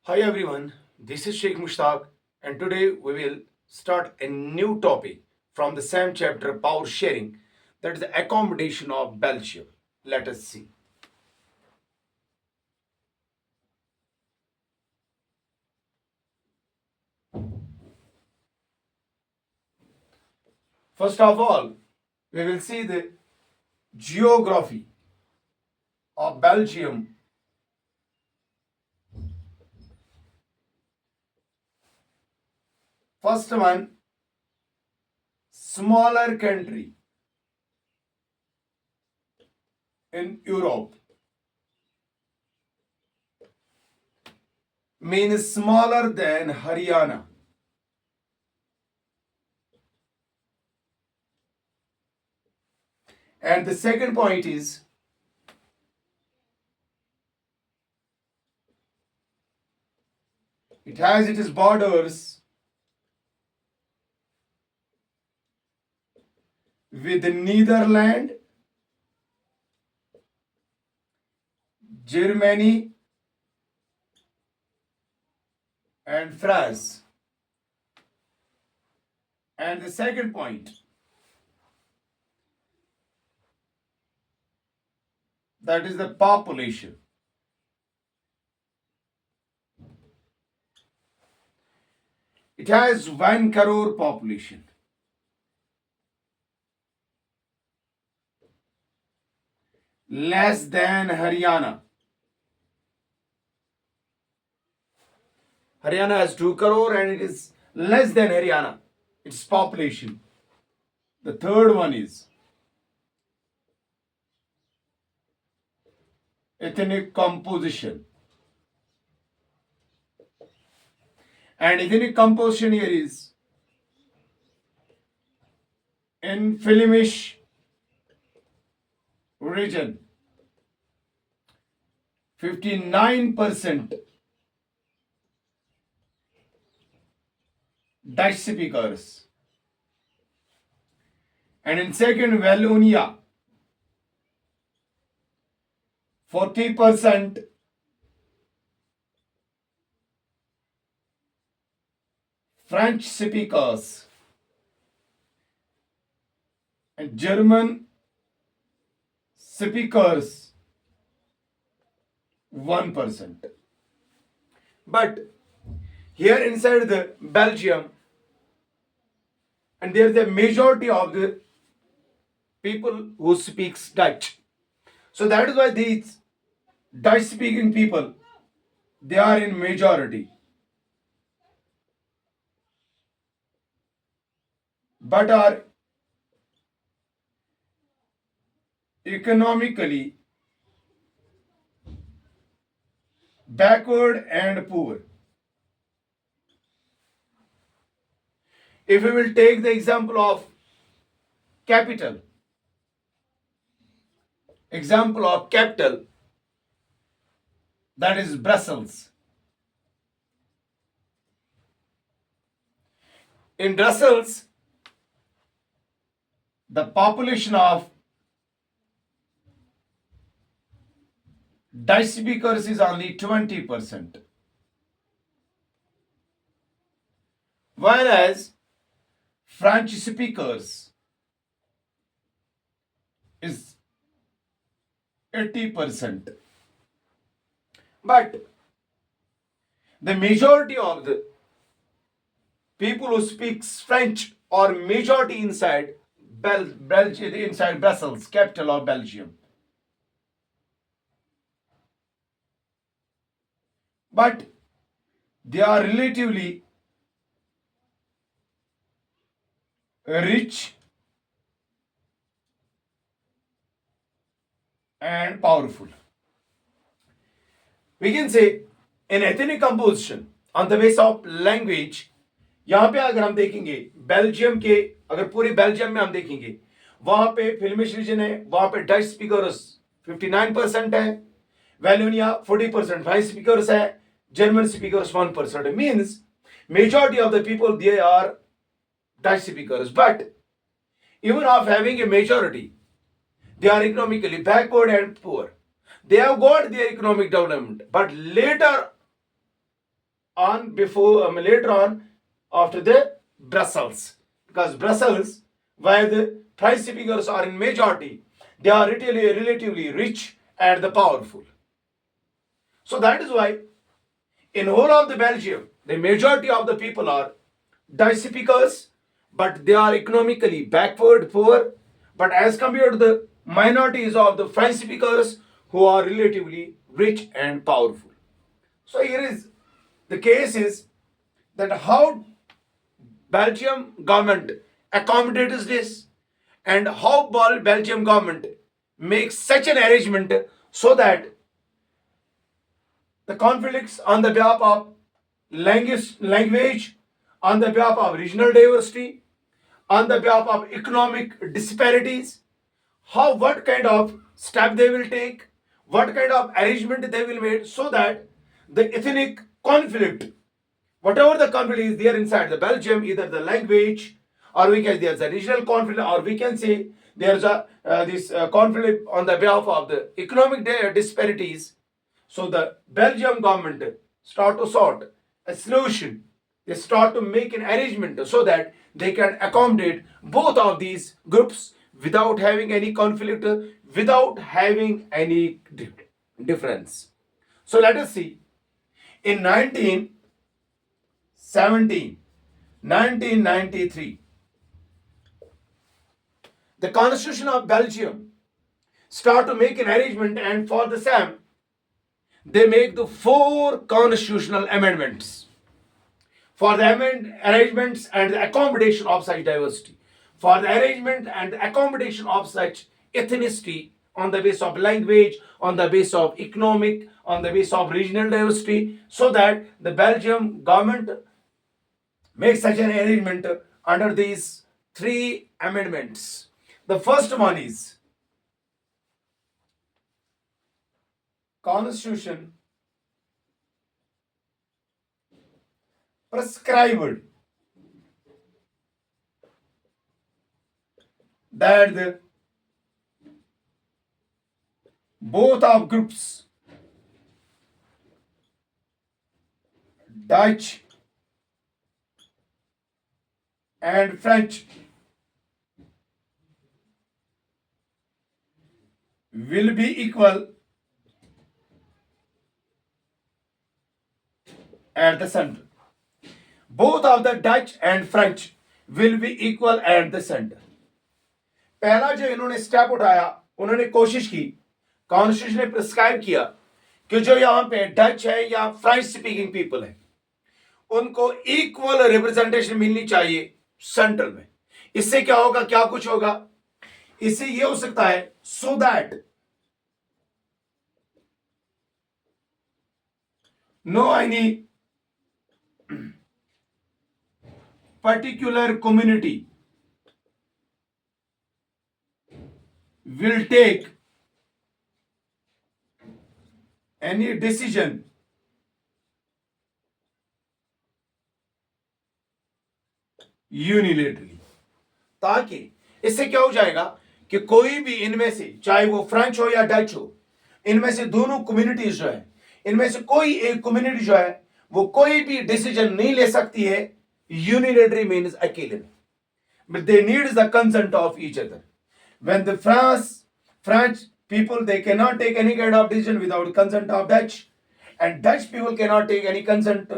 Hi everyone, this is Sheikh Mushtaq, and today we will start a new topic from the same chapter, Power Sharing, that is the accommodation of Belgium. Let us see. First of all, we will see the geography of Belgium. First one, smaller country in Europe, means smaller than Haryana. And the second point is it has its borders with Netherlands, Germany, and France. And the second point, that is the population. It has 1 crore population. Less than Haryana. Haryana has 2 crore and it is less than Haryana, its population. The third one is ethnic composition. And ethnic composition here is in Flemish region, 59% Dutch speakers. And in second, Wallonia, 40% French speakers. And German speakers 1%. But here inside the Belgium, and there is a majority of the people who speaks Dutch. So that is why these Dutch speaking people, they are in majority. But are economically backward and poor. If we will take the example of capital, that is Brussels. In Brussels, the population of Dutch speakers is only 20%. Whereas French speakers is 80%. But the majority of the people who speaks French are majority inside Belgium, inside Brussels, capital of Belgium. But they are relatively rich and powerful. We can say in ethnic composition on the base of language, यहाँ पे अगर हम देखेंगे Belgium के, अगर पूरे Belgium में हम देखेंगे, वहां पे फिल्मिश रीजन है, वहां पे डच स्पीकर्स 59% है, वेलोनिया 40% फ्रेंच स्पीकर्स है, German speakers 1%. Means majority of the people they are Dutch speakers. But even of having a majority, they are economically backward and poor. They have got their economic development, but later on before later on after the Brussels, because Brussels, where the French speakers are in majority, they are relatively rich and the powerful. So that is why in whole of the Belgium, the majority of the people are Dutch speakers, but they are economically backward, poor. But as compared to the minorities of the French speakers who are relatively rich and powerful. So here is the case is that how Belgium government accommodates this and how Belgium government makes such an arrangement so that the conflicts on the behalf of language, on the behalf of regional diversity, on the behalf of economic disparities, what kind of step they will take, what kind of arrangement they will make so that the ethnic conflict, whatever the conflict is there inside the Belgium, either the language, or we can there's a regional conflict, or we can say there's a this conflict on the behalf of the economic disparities. So the Belgium government start to sort a solution. They start to make an arrangement so that they can accommodate both of these groups without having any conflict, without having any difference. So let us see. In 1993, the Constitution of Belgium start to make an arrangement, and for the same, they make the 4 constitutional amendments for the arrangements and the accommodation of such diversity, for the arrangement and the accommodation of such ethnicity on the base of language, on the base of economic, on the base of regional diversity, so that the Belgium government makes such an arrangement under these 3 amendments. The first one is Constitution prescribed that both of groups, Dutch and French, will be equal at the center. Both of the Dutch and French will be equal at the center. पहला जो इन्होंने step उठाया, उन्होंने कोशिश की, constitution ने prescribe किया कि जो यहां पे डच है या फ्रेंच स्पीकिंग पीपल है, उनको इक्वल रिप्रेजेंटेशन मिलनी चाहिए सेंट्रल में. इससे क्या होगा, क्या कुछ होगा, इससे ये हो सकता है so that no any particular community will take any decision unilaterally. ताकि इससे क्या हो जाएगा कि कोई भी इनमें से, चाहे वो फ्रेंच हो या डच हो, इनमें से दोनों कम्युनिटीज जो है, इनमें से कोई एक कम्युनिटी जो है वो कोई भी डिसीजन नहीं ले सकती है unilaterally means अकेले में, but they need the consent of each other. When the French people, they cannot take any kind of decision without consent of Dutch, and Dutch people cannot take any consent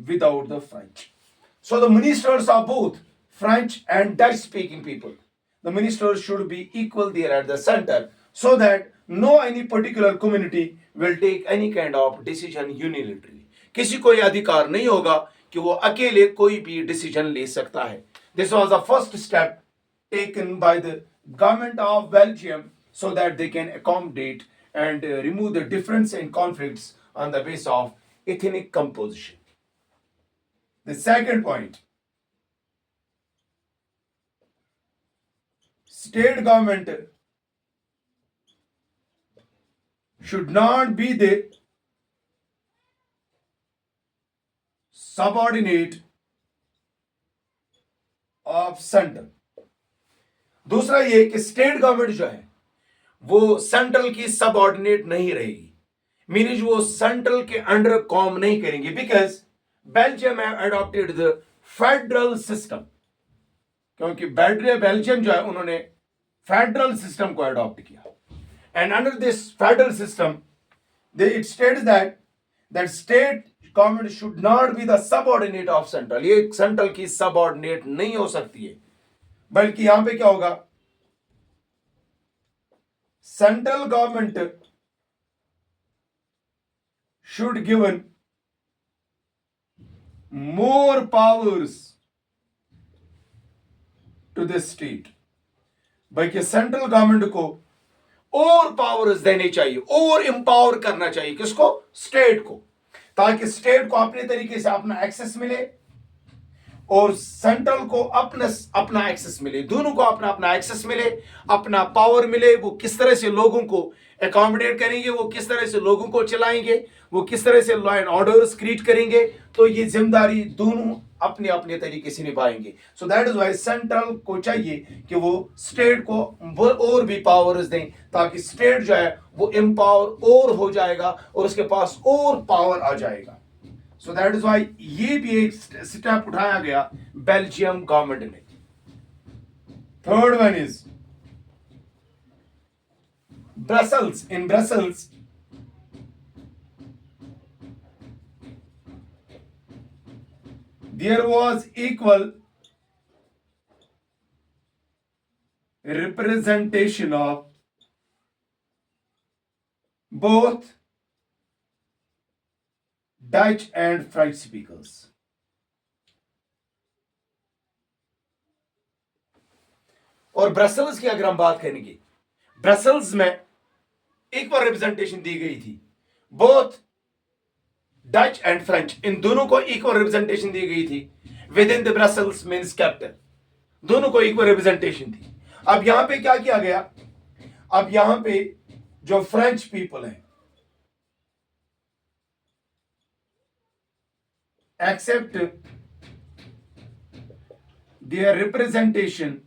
without the French. So the ministers of both French and Dutch speaking people, the ministers should be equal there at the center, so that no any particular community will take any kind of decision unilaterally. किसी को यह अधिकार नहीं होगा कि वो अकेले कोई भी डिसीजन ले सकता है. This was the first step taken by the government of Belgium so that they can accommodate and remove the difference in conflicts on the basis of ethnic composition. The second point, state government should not be the subordinate of central. दूसरा ये कि state government जो है वो central की subordinate नहीं रहेगी, meaning वो सेंट्रल के अंडर कॉम नहीं करेंगे, because Belgium have adopted the federal system, क्योंकि बेल्जियम जो है उन्होंने फेडरल सिस्टम को अडॉप्ट किया. And under this federal system it states that state government should not be the subordinate of central. ये सेंट्रल की सबऑर्डिनेट नहीं हो सकती है, बल्कि यहां पे क्या होगा, central government should given more powers to the state. बल्कि सेंट्रल गवर्नमेंट को और पावर्स देने चाहिए, और एम्पावर करना चाहिए किसको, स्टेट को, ताकि स्टेट को अपने तरीके से अपना एक्सेस मिले और सेंट्रल को अपना एक्सेस मिले, दोनों को अपना अपना एक्सेस मिले, अपना पावर मिले. वो किस तरह से लोगों को एकोमोडेट करेंगे, वो किस तरह से लोगों को चलाएंगे, वो किस तरह से लॉ एंड ऑर्डर्स क्रिएट करेंगे, तो ये जिम्मेदारी दोनों अपने अपने तरीके से निभाएंगे. So that is why central को चाहिए कि वो स्टेट को वो और भी पावर्स दें, ताकि स्टेट जो है वो एम्पावर और हो जाएगा और उसके पास और पावर आ जाएगा. सो दैट इज वाई ये भी एक स्टेप उठाया गया बेल्जियम गवर्नमेंट ने. Third one is Brussels. In Brussels there was equal representation of both Dutch and French speakers. और ब्रसल्स की अगर हम बात करेंगे, ब्रसल्स में इक्वल रिप्रेजेंटेशन दी गई थी. बोथ डच एंड फ्रेंच, इन दोनों को इक्वल रिप्रेजेंटेशन दी गई थी with in the Brussels means capital. दोनों को इक्वल रिप्रेजेंटेशन थी. अब यहां पे क्या किया गया, अब यहां पे जो फ्रेंच पीपल है accept their representation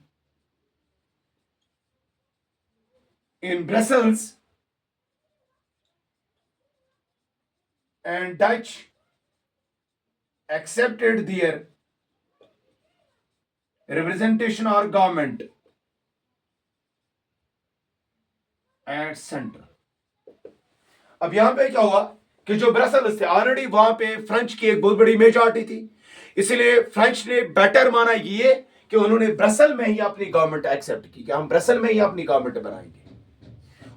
in Brussels and Dutch accepted their representation or government at center. अब यहां पे क्या हुआ कि जो ब्रसल्स थे ऑलरेडी वहां पे फ्रेंच की एक बहुत बड़ी मेजॉरिटी थी, इसलिए फ्रेंच ने बेटर माना ये कि उन्होंने ब्रसल में ही अपनी गवर्नमेंट एक्सेप्ट की कि हम ब्रसल में ही अपनी गवर्नमेंट बनाएंगे.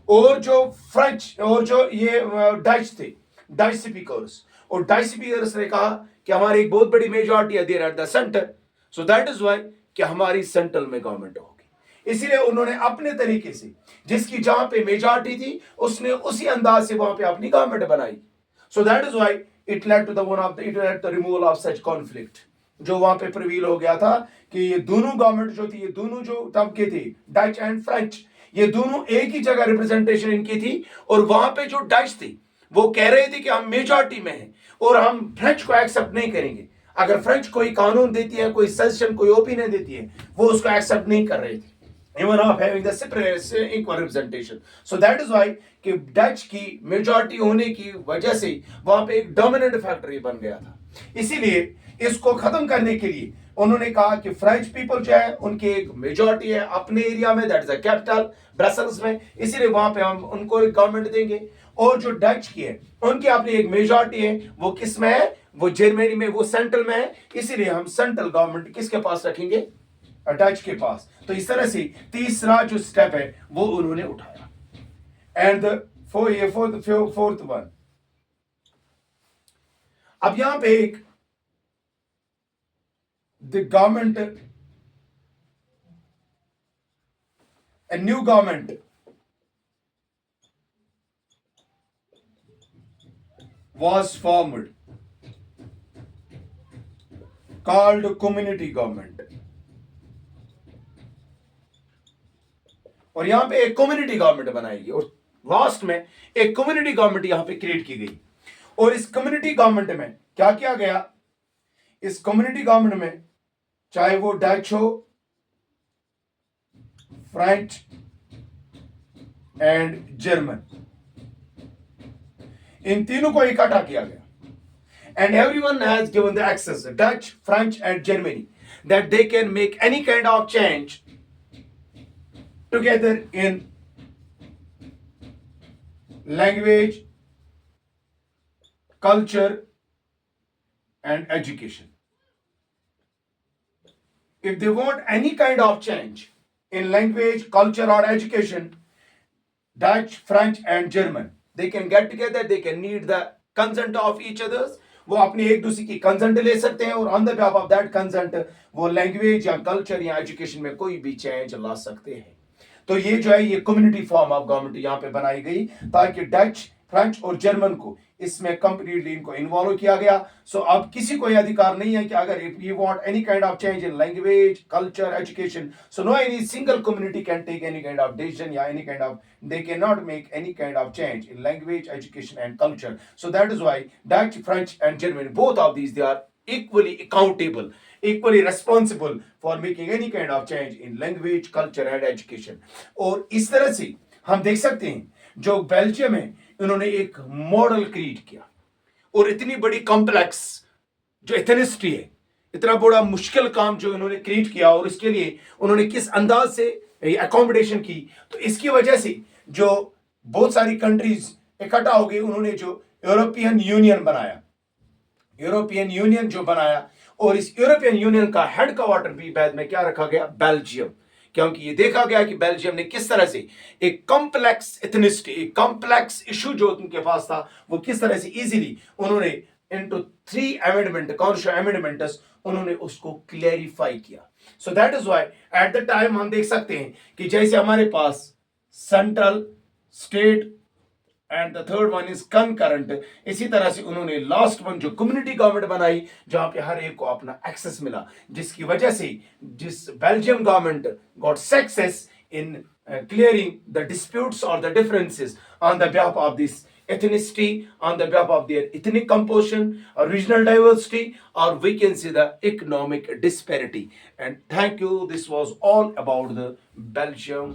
और जो फ्रेंच और जो ये डच थे, डच स्पीकर्स, और डच स्पीकर्स ने कहा कि हमारी एक बहुत बड़ी मेजॉरिटी है there at the centre, so that is why कि हमारी सेंट्रल में गवर्नमेंट होगी. इसलिए उन्होंने अपने तरीके से जिसकी जहां पे मेजॉरिटी थी उसने उसी अंदाज से वहां पे अपनी गवर्नमेंट बनाई. So that is why it led to the one of the it led the removal of such conflict. जो वहां पे प्रिवील हो गया था कि ये दोनों गवर्नमेंट जो थी, ये दोनों जो तबके थे डच एंड फ्रेंच, ये दोनों एक ही जगह रिप्रेजेंटेशन इनकी थी. और वहां पे जो डच थी वो कह रहे थे कि हम मेजॉरिटी में हैं और हम फ्रेंच को एक्सेप्ट नहीं करेंगे. अगर फ्रेंच कोई कानून देती है, कोई सजेशन, कोई ओपिनियन देती है, वो उसको एक्सेप्ट नहीं कर रहे थे, even of having the separate equal representation. So that is why कि डच की मेजॉरिटी होने की वजह से वहां पे एक डोमिनेंट फैक्टर बन गया था. इसीलिए इसको खत्म करने के लिए उन्होंने कहा कि फ्रेंच पीपल जो है उनकी एक मेजॉरिटी है अपने एरिया में, that is the capital Brussels में, इसीलिए वहां पे हम उनको गवर्नमेंट देंगे. और जो डच की है उनकी अपनी एक मेजॉरिटी है, वो किस में है, वो जर्मनी में, वो सेंट्रल में है, इसीलिए हम सेंट्रल गवर्नमेंट किसके पास रखेंगे, डच के पास. तो इस तरह से तीसरा जो स्टेप है वो उन्होंने उठाया. एंड फोर्थ वन, अब यहां पे एक the government, a new government was formed called community government. और यहां पे एक कम्युनिटी गवर्नमेंट बनाएगी और लास्ट में एक कम्युनिटी गवर्नमेंट यहां पे क्रिएट की गई. और इस कम्युनिटी गवर्नमेंट में क्या किया गया, इस कम्युनिटी गवर्नमेंट में चाहे वो डच हो, फ्रेंच एंड जर्मन, इन तीनों को इकट्ठा किया गया. and everyone has given the access, Dutch, French, and Germany, that they can make any kind of change together in language, culture, and education. If they want any kind of change in language, culture, or education, Dutch, French, and German, they can get together, they can need the consent of each others. वो अपनी एक दूसरे की consent ले सकते हैं और on the base of that consent वो लैंग्वेज या कल्चर या एजुकेशन में कोई भी चेंज ला सकते हैं. तो ये जो है ये कम्युनिटी फॉर्म ऑफ गवर्नमेंट यहाँ पे बनाई गई ताकि डच, फ्रेंच और जर्मन को इसमें कंप्लीटली इनको इन्वॉल्व किया गया. सो अब किसी को यह अधिकार नहीं है कि अगर if you want any kind of change in language, culture, education, so no any single community can take any kind of decision या any kind of they cannot make any kind of change in language, education, and culture. So that is why Dutch, French, and German, both of these, they are equally accountable, equally responsible for making any kind of change in language, culture, and education. और इस तरह से हम देख सकते हैं जो Belgium है उन्होंने एक मॉडल क्रिएट किया और इतनी बड़ी कॉम्प्लेक्स जो एथनिसिटी है, इतना बड़ा मुश्किल काम जो इन्होंने क्रिएट किया और इसके लिए उन्होंने किस अंदाज से एकोमोडेशन की. तो इसकी वजह से जो बहुत सारी कंट्रीज इकट्ठा हो गई, उन्होंने जो यूरोपियन यूनियन बनाया, यूरोपियन यूनियन जो बनाया, और इस यूरोपियन यूनियन का हेड क्वार्टर भी बाद में क्या रखा गया, बेल्जियम. क्योंकि ये देखा गया कि बेल्जियम ने किस तरह से एक कॉम्प्लेक्स एथनिसिटी, एक कॉम्प्लेक्स इशू जो उनके पास था, वो किस तरह से इजीली उन्होंने इनटू 3 अमेंडमेंट, कॉन्स्टिट्यूशन अमेंडमेंट्स, उन्होंने उसको क्लैरिफाई किया. So that is why at the time हम देख सकते हैं कि जैसे हमारे पास central, state and the third one is concurrent, इसी तरह से उन्होंने लास्ट वन जो कम्युनिटी गवर्नमेंट बनाई जहां पे हर एक को अपना एक्सेस मिला, जिसकी वजह से जिस Belgium government got success in clearing the disputes or the differences on the behalf of this ethnicity, on the behalf of their ethnic composition or regional diversity, or we can see the economic disparity. And thank you. This was all about the Belgium